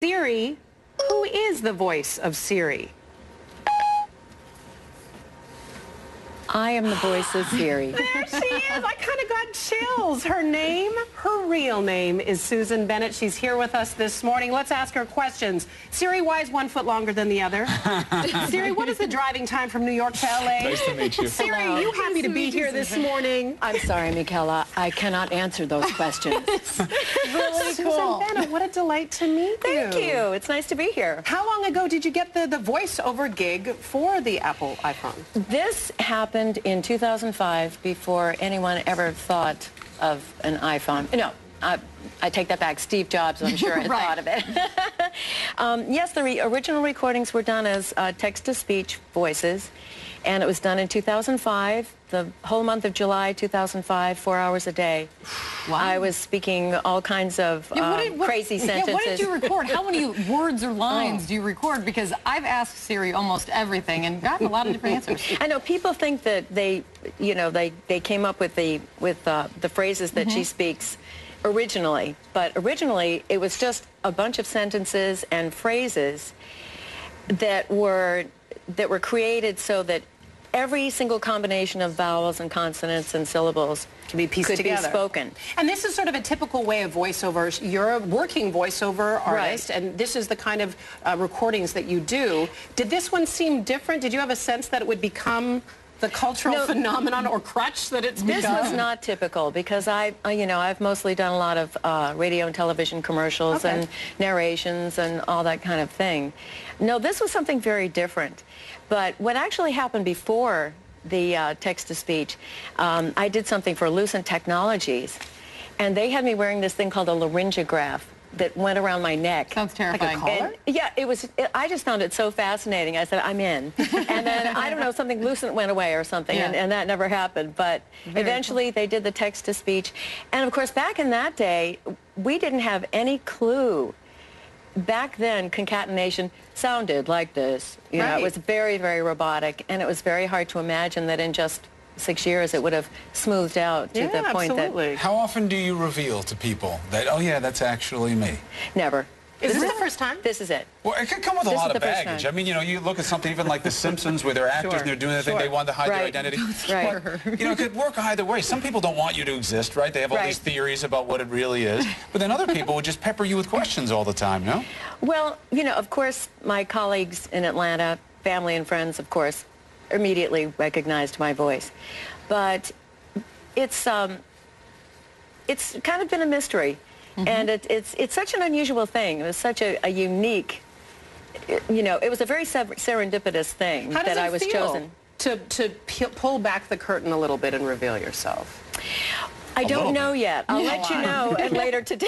Siri, who is the voice of Siri? I am the voice of Siri. There she is. I kind of got chills. Her real name is Susan Bennett. She's here with us this morning. Let's ask her questions. Siri, why is 1 foot longer than the other? Siri, what is the driving time from New York to L.A.? Nice to meet you. Siri, Hello. you happy to be here this morning? I'm sorry, Michaela. I cannot answer those questions. Really Susan Bennett, what a delight to meet you. Thank you. It's nice to be here. How long ago did you get the voiceover gig for the Apple iPhone? This happened in 2005 before anyone ever thought of an iPhone. No, I take that back. Steve Jobs, I'm sure, had thought of it. Yes, the original recordings were done as text-to-speech voices, and it was done in 2005, the whole month of July 2005, 4 hours a day. Wow. I was speaking all kinds of crazy sentences. Yeah, what did you record? How many words or lines do you record? Because I've asked Siri almost everything and gotten a lot of different answers. I know people think that they came up with the phrases that she speaks originally, but originally it was just a bunch of sentences and phrases that were created so that every single combination of vowels and consonants and syllables could be pieced could together. be spoken. And this is sort of a typical way of voiceovers. You're a working voiceover artist, and this is the kind of recordings that you do. Did this one seem different? Did you have a sense that it would become the cultural phenomenon or crutch that it's become? This was not typical because I've mostly done a lot of radio and television commercials and narrations and all that kind of thing. No, this was something very different. But what actually happened before the text-to-speech, I did something for Lucent Technologies, and they had me wearing this thing called a laryngograph that went around my neck. Sounds terrifying. Like a collar? And, yeah, I just found it so fascinating. I said, I'm in. And then, I don't know, something Lucent went away or something, and that never happened. But eventually they did the text-to-speech. And, of course, back in that day, we didn't have any clue. Back then, concatenation sounded like this. You know, it was very, very robotic, and it was very hard to imagine that in just 6 years it would have smoothed out to the point that... How often do you reveal to people that, oh yeah, that's actually me? Never. Is this the first time? This is it. Well, it could come with a lot of baggage. I mean, you know, you look at something even like The Simpsons where they're actors and they're doing the thing, they want to hide their identity. But, you know, it could work either way. Some people don't want you to exist, right? They have all these theories about what it really is. But then other people would just pepper you with questions all the time, no? Well, you know, of course, my colleagues in Atlanta, family and friends, of course, immediately recognized my voice. But it's kind of been a mystery. And it's such an unusual thing. It was such a unique, you know, it was a very serendipitous thing that I was chosen. To pull back the curtain a little bit and reveal yourself? I don't know yet. I'll let you know later today.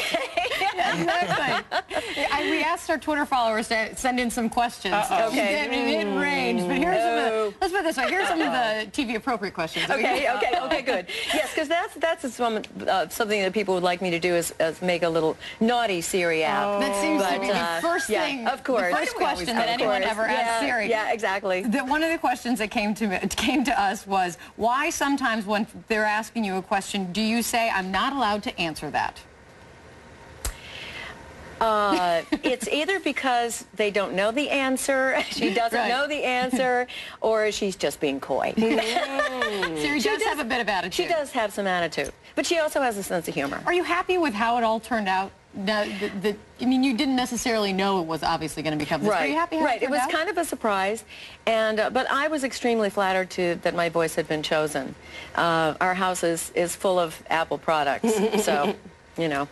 We asked our Twitter followers to send in some questions. Okay. In range. But here's some of the, let's put it this way, here's some of the TV appropriate questions. Okay, good. Yes, because that's something that people would like me to do is make a little naughty Siri app. That seems to be the first thing, of course. the first question that anyone ever asked Siri. Yeah, exactly. One of the questions that came to us was, why sometimes when they're asking you a question, do you say, I'm not allowed to answer that? It's either because they don't know the answer, she doesn't know the answer, or she's just being coy. Siri does have a bit of attitude. She does have some attitude, but she also has a sense of humor. Are you happy with how it all turned out? I mean, you didn't necessarily know it was obviously going to become this. Are you happy how it turned it was out? kind of a surprise, and but I was extremely flattered that my voice had been chosen. Our house is full of Apple products, so, you know.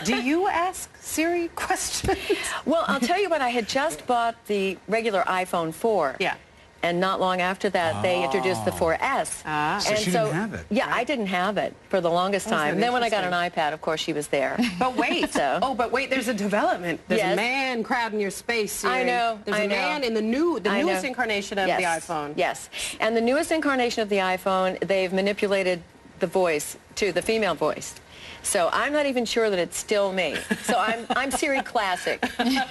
Do you ask Siri questions? Well, I'll tell you what, I had just bought the regular iPhone 4. Yeah. And not long after that, they introduced the 4S. So she didn't have it. Yeah, I didn't have it for the longest time. And then when I got an iPad, of course, she was there. But wait, but wait, there's a development. There's a man crowding your space, Siri. I know. There's a man in the newest incarnation of the iPhone. Yes, and the newest incarnation of the iPhone, they've manipulated the voice to the female voice. So I'm not even sure that it's still me. So I'm Siri Classic,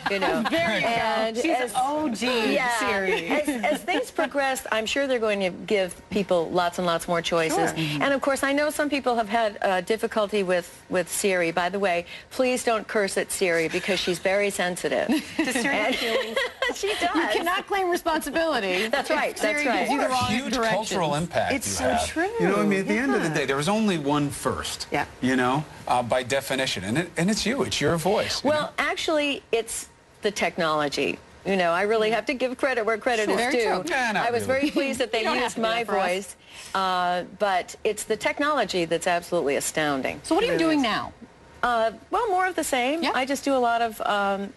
you know. There you and go. She's OG Siri. As things progress, I'm sure they're going to give people lots and lots more choices. Sure. And of course, I know some people have had difficulty with Siri. By the way, please don't curse at Siri because she's very sensitive. Does Siri have feelings? She does. You cannot claim responsibility. That's right. Siri That's right. gives you the What a wrong huge directions. cultural impact It's you so have. true. You know, I mean, at the end of the day, there was only one first. Yeah. You know, by definition, and it's you. It's your voice. Well, actually, it's the technology. You know, I really have to give credit where credit is Very due. true. Nah, not I was really. very pleased that they You don't have used to do my that for us. voice, but it's the technology that's absolutely astounding. So what are you doing now? Well, more of the same. Yeah. I just do a lot of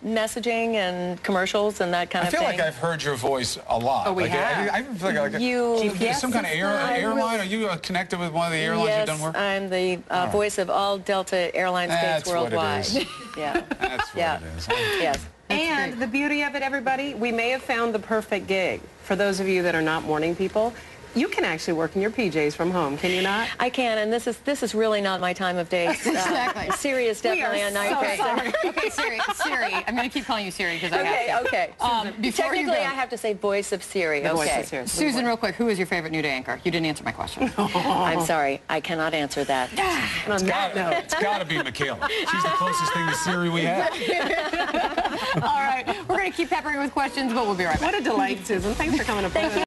messaging and commercials and that kind I of feel thing. like I've heard your voice a lot. Oh, we like, have. I feel like You- GPS some kind of I airline. will- Are you connected with one of the airlines Yes, you've done work? I'm the voice of all Delta Airlines gates That's what it worldwide. is. Yeah. That's what Yeah. it is. Yes. And the beauty of it, everybody, we may have found the perfect gig. For those of you that are not morning people, you can actually work in your PJs from home, can you not? I can, and this is really not my time of day. Exactly. Siri is definitely a night so person. Okay, Siri. I'm going to keep calling you Siri because I have to. Okay. Before you Technically, go, I have to say voice of Siri. The voice Okay. of Siri. Susan, real quick, who is your favorite new day anchor? You didn't answer my question. I'm sorry, I cannot answer that. And on that note, It's got to be Michaela. She's the closest thing to Siri we have. All right, we're going to keep peppering with questions, but we'll be right back. what a delight, Susan. Thanks for coming to play.